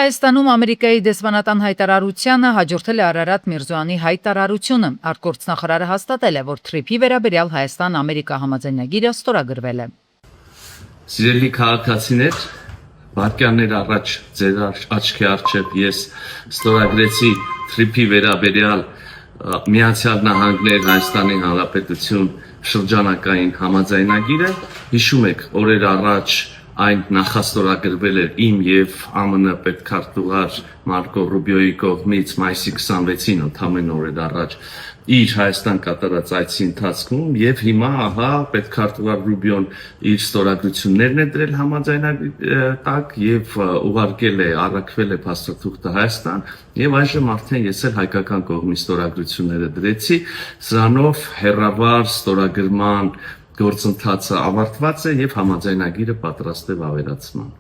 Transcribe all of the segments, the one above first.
Հայաստանում Ամերիկայի դեսպանատան հայտարարությանը հաջորդել է Արարատ Միրզոյանի հայտարարությունը։ Արտգործնախարարը հաստատել է, որ թրիփի վերաբերյալ Հայաստան-Ամերիկա համաձայնագիրը ստորագրվել է։ Սիրելի քաղաքացիներ, վայրկյաններ առաջ ձեր աչքի առջև ես ստորագրեցի թրիփի վերաբերյալ Միացյալ Նահանգներ Հայաստանի Հանրապետություն շրջանակային համաձայնագիրը։ Հիշում եք, օրեր առաջ այն նախաստորագրվել էր իմ եւ ԱՄՆ պետքարտուղար Մարկո Ռուբիոյի կողմից մայիսի 26-ին, ընդամենը օրեր առաջ իր Հայաստան կատարած այցի ընթացքում եւ հիմա ահա պետքարտուղար Ռուբիոն իր ստորագրություններն է դրել համաձայնագրի տակ եւ ուղարկել է, առաքվել է փաստաթուղթը Հայաստան եւ այժմ արդեն ես էլ հայկական կողմի ստորագրությունները դրեցի, սրանով հերավար ստորագրման գործընթացը ավարտված է եւ համաձայնագիրը պատրաստ է վավերացման։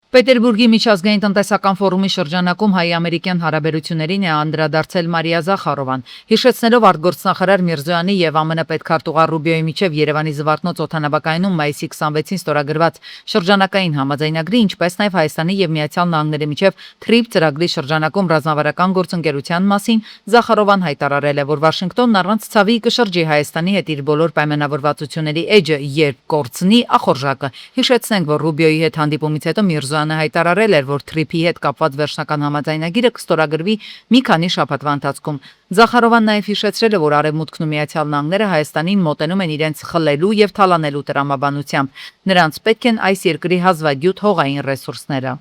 Պետերբուրգի միջազգային տնտեսական ֆորումի շրջանակում հայ-ամերիկյան հարաբերություններին է անդրադարձել Մարիա Զախարովան, հիշեցնելով արտգործնախարար Միրզոյանի եւ ԱՄՆ պետքարտուղար Ռուբիոյի միջև Երևանի Զվարթնոց օդանավակայանում մայիսի 26-ին ստորագրված շրջանակային համաձայնագրի, ինչպես նաեւ Հայաստանի եւ Միացյալ Նահանգների միջև TRIP ծրագրի շրջանակում ռազմավարական գործընկերության մասին Զախարովան հայտարարել է, որ Վաշինգտոնն առանց ցավի կշրջի Հայաստանի հետ իր բոլոր պայմանավորվածությունների էջը, երբ կորցնի ախորժակը։ Հիշեցնենք, որ Ռուբիոյի հետ հանդիպումից հետո Միրզոյանը հայտարարել էր, որ TRIP-ի հետ կապված վերջնական համաձայնագիրը կստորագրվի մի քանի շաբաթվա ընթացքում։ Զախարովան նաև հիշեցրել է, որ Արևմուտքն ու Միացյալ Նահանգները Հայաստանին մոտենում են իրենց խլելու եւ թալանելու տրամաբանությամբ։ Նրանց պետք են այս երկրի հազվագյուտ հողային ռեսուրսները։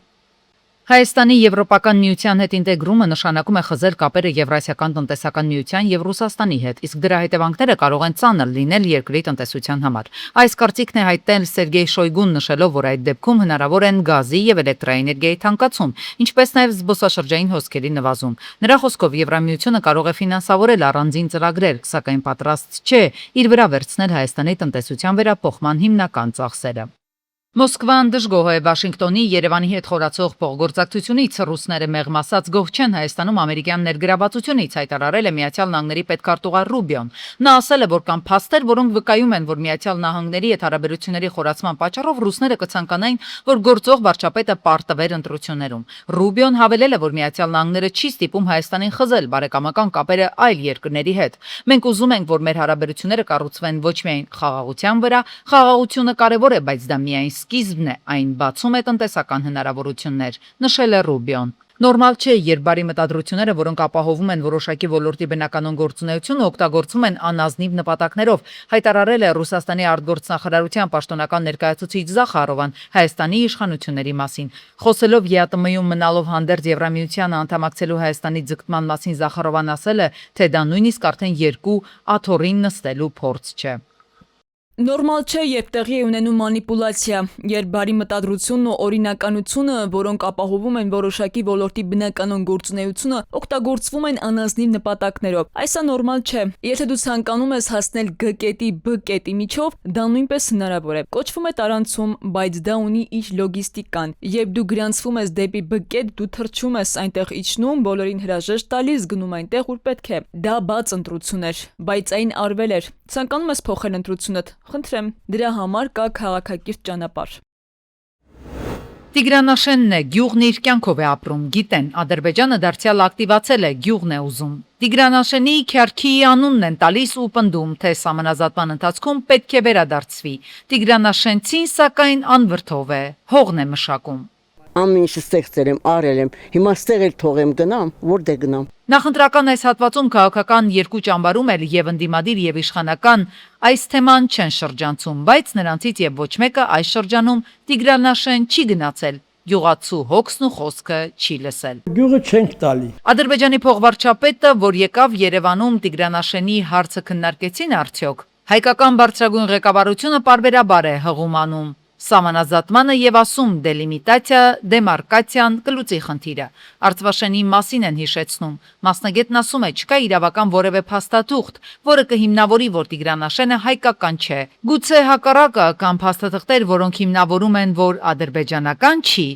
Հայաստանի Եվրոպական միության հետ ինտեգրումը նշանակում է խզել կապերը Եվրասիական տնտեսական միության եւ Ռուսաստանի հետ, իսկ դրա հետևանքները կարող են ծանր լինել երկրի տնտեսության համար։ Այս կարծիքն է հայտնել Սերգեյ Շոյգուն, նշելով, որ այդ դեպքում հնարավոր են գազի եւ էլեկտրաէներգիայի թանկացում, ինչպես նաեւ զբոսաշրջային հոսքերի նվազում։ Նրա խոսքով Եվրամիությունը կարող է ֆինանսավորել առանձին ծրագրեր, սակայն պատրաստ չէ իր վրա վերցնել Հայաստանի տնտեսության վերափոխման հիմնական ծախսերը։ Մոսկվան դժգոհ է Վաշինգտոնի Երևանի հետ խորացող փոխգործակցությունից, ռուսները մեղմ ասած գոհ չեն Հայաստանում ամերիկյան ներգրավվածությունից, հայտարարել է Միացյալ Նահանգների պետքարտուղար Ռուբիոն։ Նա ասել է, որ կան փաստեր, որոնք վկայում են, որ Միացյալ Նահանգների հետ հարաբերությունների խորացման պատճառով ռուսները կցանկանային, որ գործող վարչապետը պարտվեր ընտրություններում։ Ռուբիոն հավելել է, որ Միացյալ Նահանգները չի ստիպում Հայաստանին խզել բարեկամական կապերը այլ երկրների հետ։ Մենք ուզում ենք, որ մեր հարաբերությունները կառուցվեն ոչ միայն խաղաղության վրա, խաղաղությունը կարևոր է, բայց դա միայն սկիզբն է, այն բացում է տնտեսական հնարավորություններ, նշել է Ռուբիոն։ Նորմալ չէ, երբ բարի մտադրությունները, որոնք ապահովում են որոշակի ոլորտի բնականոն գործունեությունը, օգտագործվում են անազնիվ նպատակներով, հայտարարել է Ռուսաստանի արտգործնախարարության պաշտոնական ներկայացուցիչ Զախարովան Հայաստանի իշխանությունների մասին։ Խոսելով ԵԱՏՄ-ում մնալով հանդերձ Եվրամիությանը անդամակցելու Հայաստանի ձգտման մասին Զախարովան ասել է, թե դա նույնիսկ արդեն երկու աթոռին նստելու փորձ չէ։ Նորմալ չէ, երբ տեղի է ունենում մանիպուլյացիա, երբ բարի մտադրությունն ու օրինականությունը, որոնք ապահովում են որոշակի ոլորտի բնականոն գործունեությունը, օգտագործվում են անազնիվ նպատակներով։ Այսա նորմալ չէ։ Եթե դու ցանկանում ես հասնել G կետի B կետի միջով, դա նույնպես հնարավոր է։ Կոչվում է տարանցում, բայց դա ունի իր լոգիստիկան։ Երբ դու գրանցվում ես դեպի B կետ, դու թռչում ես այնտեղ իջնում, բոլորին հրաժեշտ տալիս, գնում այնտեղ, ուր պետք է։ Դա բաց ընտրություն էր, բայց այն արվել էր։ Ցանկանում ես փոխել ընտրությունդ, խնդրեմ, դրա համար կա քաղաքակիրթ ճանապարհ։ Տիգրանաշենն է, գյուղն իր կյանքով է ապրում, գիտեն, Ադրբեջանը դարձյալ ակտիվացել է, գյուղն է ուզում։ Տիգրանաշենի Քյարքի անունն են տալիս ու պնդում, թե սահմանազատման ընթացքում պետք է վերադարձվի։ Տիգրանաշենցին սակայն անվրդով է, հողն է մշակում։ Ամեն ինչ ստեղծել եմ, արել եմ, հիմա ստեղ էլ թողեմ գնամ, որտե գնամ։ Նախընտրական այս հատվածում քաղաքական երկու ճամբարում էլ եւ ընդդիմադիր եւ իշխանական այս թեման չեն շրջանցում, բայց նրանցից եւ ոչ մեկը այս շրջանում Տիգրանաշեն չի գնացել, գյուղացու հոգսն ու խոսքը չի լսել։ Գյուղը չենք տալի։ Ադրբեջանի փոխվարչապետը, որ եկավ Երևանում Տիգրանաշենի հարցը քննարկեցին արդյոք։ Հայկական բարձրագույն ղեկավարությունը պարբերաբար է հղումանում սահմանազատմանը եւ ասում դելիմիտացիա, դեմարկացիան կլուծի խնդիրը։ Արցվաշենի մասին են հիշեցնում։ Մասնագետն ասում է, չկա իրավական որևէ փաստաթուղթ, որը կհիմնավորի, որ Տիգրանաշենը հայկական չէ։ Գուցե հակառակը կամ փաստաթղթեր, որոնք հիմնավորում են, որ ադրբեջանական չի։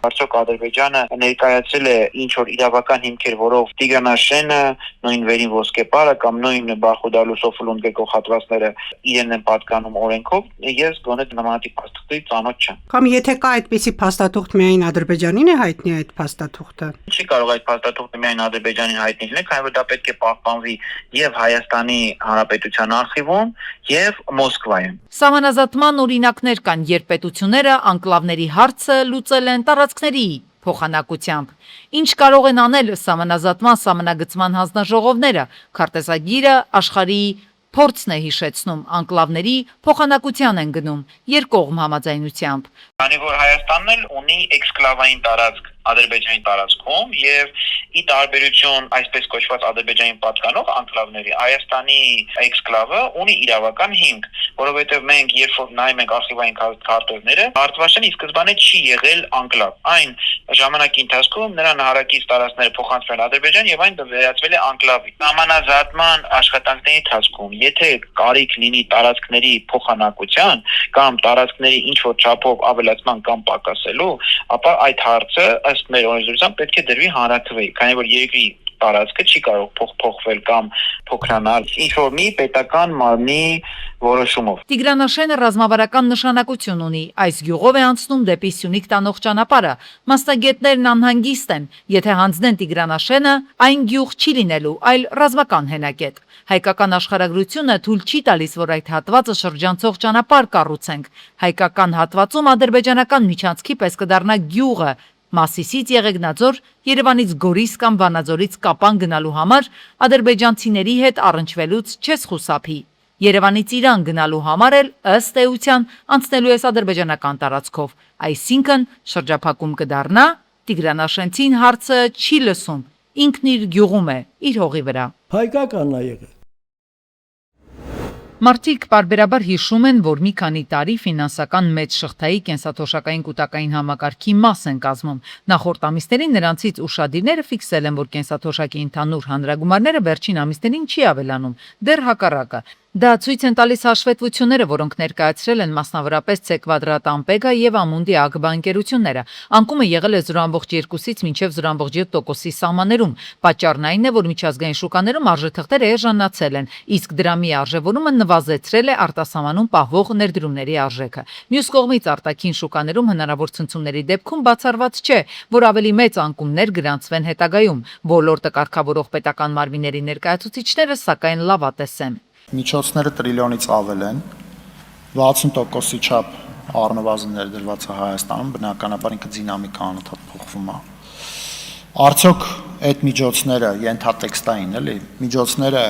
Արդյոք Ադրբեջանը ներկայացրել է ինչ որ իրավական հիմքեր, որով Տիգրանաշենը, նույն Վերին ոսկեպարը կամ նույն Բախուդալու Սոֆուլուն գեկող հատվածները իրեն են պատկանում օրենքով, ես գոնե նմանատիպ փաստաթղթի ծանոթ չեմ։ Կամ եթե կա այդպիսի փաստաթուղթ, միայն Ադրբեջանին է հայտնի այդ փաստաթուղթը։ Չի կարող այդ փաստաթուղթը միայն Ադրբեջանի հայտնի լինել, քանի որ դա պետք է պահպանվի եւ Հայաստանի Հանրապետության արխիվում եւ Մոսկվայում։ Սահմանազատման օրինակներ կան, երբ պետությունները անկլավների հարցը լուծել են տարածքների փոխանակությամբ։ Ինչ կարող են անել սահմանազատման սահմանագծման հանձնաժողովները, քարտեզագիրը աշխարհի փորձն է հիշեցնում, անկլավների փոխանակության են գնում երկկողմ համաձայնությամբ։ Քանի որ Հայաստանն էլ ունի էքսկլավային տարածք Ադրբեջանի տարածքում եւ ի տարբերություն այսպես կոչված Ադրբեջանին պատկանող անկլավների Հայաստանի էքսկլավը ունի իրավական հիմք, որովհետեւ մենք երբ որ նայում ենք արխիվային քարտեզները, Արտվաշենի սկզբանե չի եղել անկլավ։ Այն ժամանակի ընթացքում նրան հարակից տարածքները փոխանցվել Ադրբեջան եւ այն վերածվել է անկլավի։ Սահմանազատման աշխատանքների ընթացքում, եթե կարիք լինի տարածքների փոխանակության կամ տարածքների ինչ որ չափով ավելացման կամ պակասելու, ապա այդ հարցը ըստ մեր օրենսդրության պետք է դրվի հանրաքվեի, քանի որ երկրի տարածքը չի կարող փոխվել կամ փոքրանալ ինչ որ մի պետական մարմնի որոշումով։ Տիգրանաշենը ռազմավարական նշանակություն ունի, այս գյուղով է անցնում դեպի Սյունիք տանող ճանապարհը։ Մասնագետներն անհանգիստ են, եթե հանձնեն Տիգրանաշենը, այն գյուղ չի լինելու, այլ ռազմական հենակետ։ Հայկական աշխարհագրությունը թույլ չի տալիս, որ այդ հատվածը շրջանցող ճանապարհ կառուցենք։ Հայկական հատվածում ադրբեջանական միջանցքի պես կդառնա գյուղը, Մասիսից Եղեգնաձոր, Երևանից Գորիս կամ Վանաձորից Կապան գնալու համար ադրբեջանցիների հետ առնչվելուց չես խուսափի։ Երևանից Իրան գնալու համար էլ ըստ էության անցնելու ես ադրբեջանական տարածքով, այսինքն շրջափակում կդառնա, Տիգրանաշենցին հարցը չի լսում, ինքն իր գյուղում է, իր հողի վրա։ Հայկական է եղել։ Մարդիկ պարբերաբար հիշում են, որ մի քանի տարի ֆինանսական մեծ շղթայի կենսաթոշակային կൂട്ടակային համակարգի մաս են կազմում։ Նախորդ ամիսներին նրանցից ուշադիրները ֆիքսել են, որ կենսաթոշակի ընդհանուր հանրագումարները վերջին ամիսներին չի ավելանում, դեռ հակառակը։ Դա ցույց են տալիս հաշվետվությունները, որոնք ներկայացրել են մասնավորապես C Quadrat Ampega եւ Amundi AG բանկերությունները։ Անկումը եղել է 0.2-ից մինչև 0.7%-ի սահմաններում։ Պատճառն այն է, որ միջազգային շուկաներում արժեթղթերը էժանացել են, իսկ դրամի արժևորումը նվազեցրել է արտասահմանում պահվող ներդրումների արժեքը։ Մյուս կողմից արտաքին շուկաներում հնարավոր ցնցումների դեպքում բացառված չէ, որ ավելի մեծ անկումներ գրանցվեն հետագայում։ Ոլորտը կարգավորող պետական մարմինների ներկայացուցիչները սակայն լավատես են։ Միջոցները տրիլիոնից ավել են, 60%-ի չափ առնվազն ներդրված է Հայաստանում, բնականաբար ինքը դինամիկա անընդհատ փոխվում է։ Արդյոք այդ միջոցները ենթատեքստային էլի, միջոցները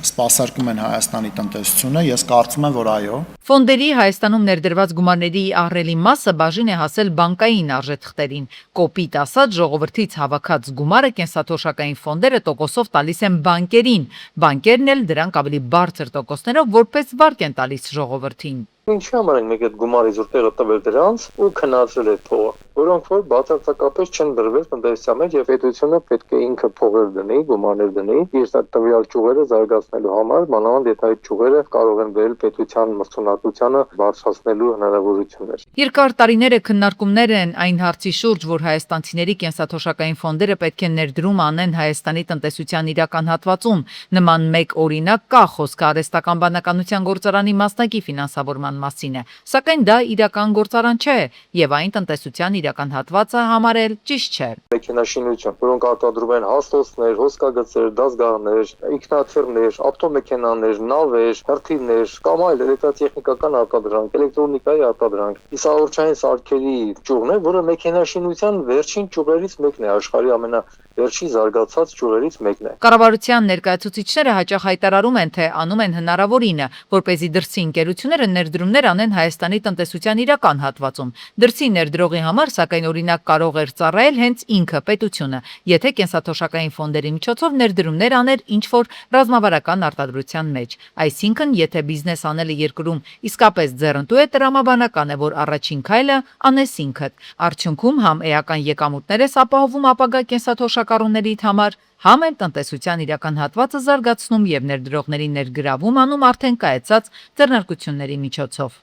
սպասարկում են Հայաստանի տնտեսությունը, ես կարծում եմ, որ այո։ Ֆոնդերի Հայաստանում ներդրված գումարների ահռելի մասը բաժին է հասել բանկային արժեթղթերին։ Կոպիտ ասած, ժողովրդից հավաքած գումարը կենսաթոշակային ֆոնդերը տոկոսով տալիս են բանկերին, բանկերն էլ դրանք ավելի բարձր տոկոսներով որպես վարկ են տալիս ժողովրդին։ Ինչի համար են մեկ այդ գումարի զուր տեղը տվել դրանց ու քննարկել այդ փողը, որոնք որ բացարձակապես չեն դրվել տնտեսության մեջ եւ պետությունը պետք է ինքը փողեր դնի, գումարներ դնի, իր տվյալ ճյուղերը զարգացնելու համար, մանավանդ եթե այդ ճյուղերը կարող են վերել պետության մրցունակությանը բարձրացնելու հնարավորություններ։ Երկար տարիներ է քննարկումներ են այն հարցի շուրջ, որ հայաստանցիների կենսաթոշակային ֆոնդերը պետք է ներդրում անեն Հայաստանի տնտեսության իրական հատվածում։ Նման մեկ օրինակ կա խոսքը արհեստական բանականության գործարանի մասնակի ֆինանսավորման մասին է, սակայն դա իրական գործարան չէ եւ այն տնտեսության իրական հատվածը համարել ճիշտ չէ։ Մեքենաշինություն, որոնք արտադրում են հաստոցներ, հոսքագծեր, դասգահներ, ինքնաթիռներ, ավտոմեքենաներ, նավեր, հրթիռներ, կամ այլ էլեկտրատեխնիկական արտադրանք, էլեկտրոնիկայի արտադրանք։ Իսահորչային սարքերի ճյուղն է, որը մեքենաշինության վերջին ճյուղերից մեկն է, աշխարհի ամենավերջին զարգացած ճյուղերից մեկն է։ Կառավարության ներկայացուցիչները հաճախ հայտարարում են, թե անում են հնարավորինը, որպեսզի դրսի ընկերությունները ներդրումներ անեն Հայաստանի տնտեսության իրական հատվածում։ Դրսի ներդրողի համար, սակայն օրինակ կարող էր ծառայել հենց ինքը պետությունը, եթե կենսաթոշակային ֆոնդերի միջոցով ներդրումներ աներ ինչ-որ ռազմավարական արտադրության մեջ։ Այսինքն, եթե բիզնես անելը երկրում իսկապես ձեռնտու է, տրամաբանական է, որ առաջին քայլը անես ինքդ։ Արդյունքում համ էական եկամուտներ ես ապահովում ապագա կենսաթոշակառուներիդ համար, համ էլ տնտեսության իրական հատվածը զարգացնում եւ ներդրողների ներգրավում անում արդեն կայացած ձեռնարկությունների միջոցով։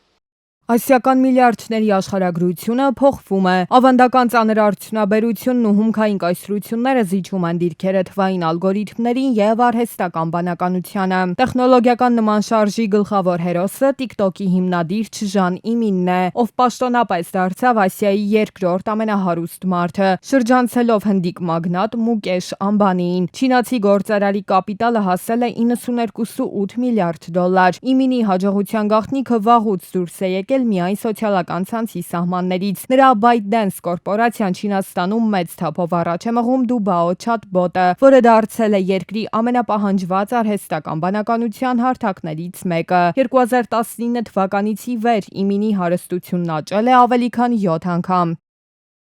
Ասիական միլիարդների աշխարհագրությունը փոխվում է։ Ավանդական ծանր արդյունաբերությունն ու հումքային կայսրությունները զիջում են դիրքերը թվային ալգորիթմներին եւ արհեստական բանականությանը։ Տեխնոլոգիական նման շարժի գլխավոր հերոսը TikTok-ի հիմնադիր Չժան Իմինն է, ով պաշտոնապես դարձավ Ասիայի երկրորդ ամենահարուստ մարդը, շրջանցելով հնդիկ մագնատ Մուկեշ Ամբանիին։ Չինացի գործարարի կապիտալը հասել է 92.8 միլիարդ դոլար։ Իմինի հաջողության գաղտնիքը վաղուց դուրս է եկել միայն սոցիալական ցանցի սահմաններից։ Նրա ByteDance կորպորացիան Չինաստանում մեծ թափով առաջ է մղում Dubao chatbot-ը, որը դարձել է երկրի ամենապահանջված արհեստական բանականության հարթակներից մեկը։ 2019 թվականից ի վեր Իմինի հարստությունն աճել է ավելի քան 7 անգամ։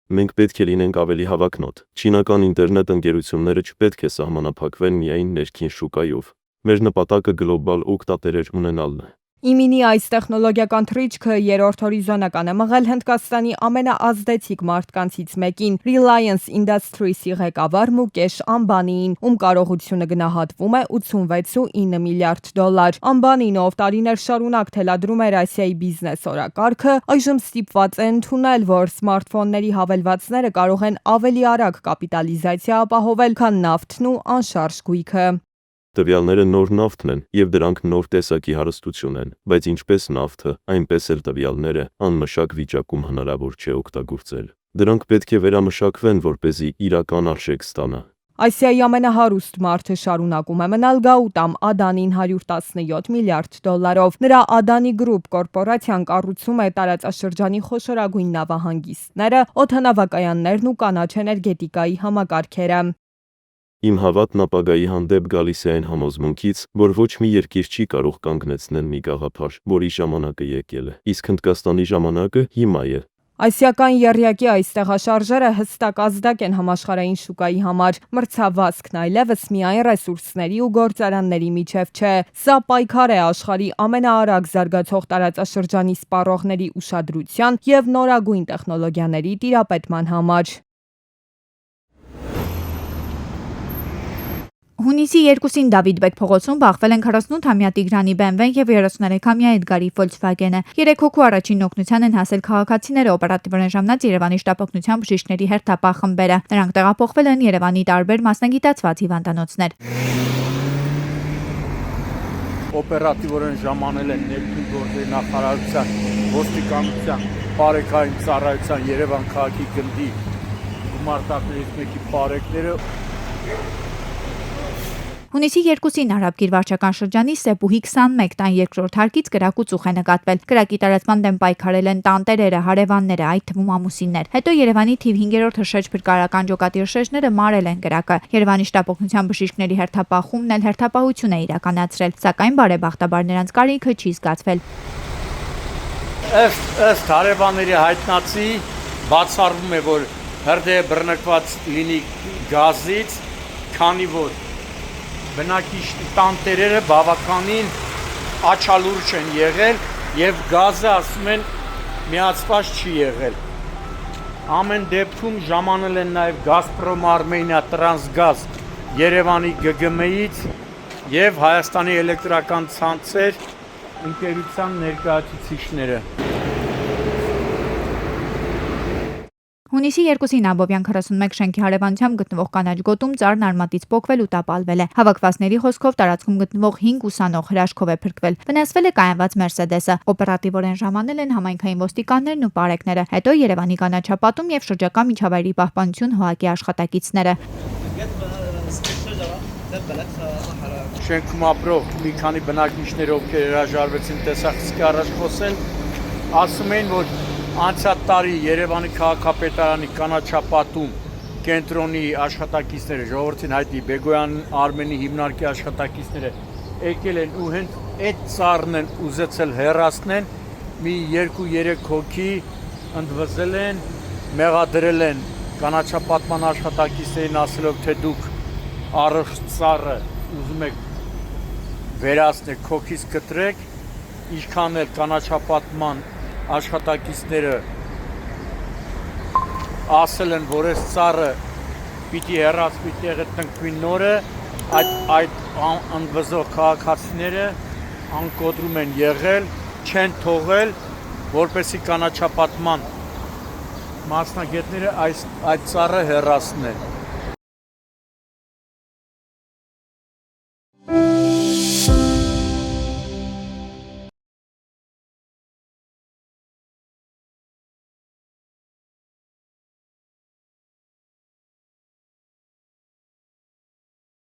Մենք պետք է լինենք ավելի հավակնոտ։ Չինական ինտերնետ ընկերությունները չպետք է սահմանափակվեն միայն ներքին շուկայով։ Մեր նպատակը գլոբալ օգտատերեր ունենալն է։ Իմինի այս տեխնոլոգիական թռիչքը երրորդ հորիզոնական է մղել Հնդկաստանի ամենաազդեցիկ մարդկանցից մեկին՝ Reliance Industries-ի ղեկավար Մուկեշ Ամբանիին, ում կարողությունը գնահատվում է 86.9 միլիարդ դոլար։ Ամբանին, ով տարիներ շարունակ թելադրում էր Ասիայի բիզնես օրակարգը, այժմ ստիպված է ընդունել, որ սմարթֆոնների հավելվածները կարող են ավելի արագ կապիտալիզացիա ապահովել, քան նավթն ու անշարժ գույքը։ Տվյալները նոր նավթն են եւ դրանք նոր տեսակի հարստություն են, բայց ինչպես նավթը, այնպես էլ տվյալները անմշակ վիճակում հնարավոր չէ օգտագործել։ Դրանք պետք է վերամշակվեն, որպեսզի իրական արժեք ստանա։ Ասիայի ամենահարուստ մարդը շարունակում է մնալ Գաուտամ Ադանին 117 միլիարդ դոլարով։ Նրա Ադանի Group կորպորացիան կառուցում է տարածաշրջանի խոշորագույն նավահանգիստները, օդանավակայաններն ու կանաչ էներգետիկայի համակարգերը։ Իմ հավատն ապագայի հանդեպ գալիս է այն համոզմունքից, որ ոչ մի երկիր չի կարող կանգնեցնել մի գաղափար, որի ժամանակը եկել է, իսկ Հնդկաստանի ժամանակը հիմա է։ Ասիական եռյակի այս տեղաշարժերը հստակ ազդակ են համաշխարհային շուկայի համար։ Մրցավազքն այլևս միայն ռեսուրսների ու գործարանների միջև չէ։ Սա պայքար է աշխարհի ամենաարագ զարգացող տարածաշրջանի սպառողների ուշադրության եւ նորագույն տեխնոլոգիաների տիրապետման համար։ Հունիսի 2-ին Դավիթ Բեկ փողոցում բախվել են 48-ամյա Տիգրանի BMW-ն եւ 33-ամյա Էդգարի Volkswagen-ը։ 3 հոգու առաջին օգնության են հասել քաղաքացիները, օպերատիվորեն ժամանած Երևանի շտապօգնության բժիշկների հերթապահ խմբերը։ Նրանք տեղափոխվել են Երևանի տարբեր մասնագիտացված հիվանդանոցներ։ Օպերատիվորեն ժամանել են ներքին գործերի նախարարության, ոստիկանության, բարեկային ծառայության Երևան քաղաքի գնդի գումարտակներից մեկի բարեկները։ Հունիսի 2-ին Արաբկիր վարչական շրջանի Սեպուհի 21 տան երկրորդ հարկից կրակ ու ծուխ է նկատվել։ Կրակի տարածման դեմ պայքարել են տանտերերը, հարևանները, այդ թվում ամուսիններ։ Հետո Երևանի թիվ 5-րդ հրշեջ փրկարարական ջոկատի հրշեջները մարել են կրակը։ Երևանի շտապօգնության բժիշկների հերթապահ խումբն էլ հերթապահություն է իրականացրել, սակայն բարեբախտաբար նրանց կարիքը չի զգացվել։ Ըստ հարևանների հայտնածի բացառվում է, որ հրդեհը բռնկված լինի գազից, քանի որ բնակիչ տանտերերը բավականին աչալուրջ են եղել եւ գազը ասում են միացված չի եղել։ Ամեն դեպքում ժամանել են նաեւ Gazprom Armenia Transgaz Երևանի ԳԳՄ-ից եւ Հայաստանի էլեկտրական ցանցեր ընկերության ներկայացուցիչները։ Հունիսի 2-ին Աբովյան 41 շենքի հարևանությամբ գտնվող կանաչ գոտում ծառն արմատից պոկվել ու տապալվել է։ Հավաքվածների խոսքով տարածքում գտնվող 5 ուսանող հրաշքով է փրկվել։ Վնասվել է կայանված Mercedes-ը։ Օպերատիվորեն ժամանել են համայնքային ոստիկաններն ու բարեկները, հետո Երևանի կանաչապատում եւ շրջակա միջավայրի պահպանություն ՀՕԱԿ-ի աշխատակիցները։ Շենքում ապրող մի քանի բնակիչներ, ովքեր հրաժարվեցին տեսախցիկի առաջ խոսել, ասում էին, որ անցյալ տարի Երևանի քաղաքապետարանի կանաչապատում կենտրոնի աշխատակիցները, ժողովրդին հայտնի Բեգոյան Արմենի հիմնարկի աշխատակիցները եկել են ու հենց այդ ծառն են ուզեցել հեռացնել, մի 2-3 հոգի ընդվզել են, մեղադրել են կանաչապատման աշխատակիցներին, ասելով, թե դուք առողջ ծառը ուզում եք վերացնել, քոքից կտրեք, ինչքան էլ կանաչապատման աշխատակիցները ասել են, որ այս ծառը պիտի հեռացվի տեղը տնկվի նորը, այդ ընդվզող քաղաքացիները անկոտրում են եղել, չեն թողել որպեսի կանաչապատման մասնագետները այդ ծառը հեռացնեն։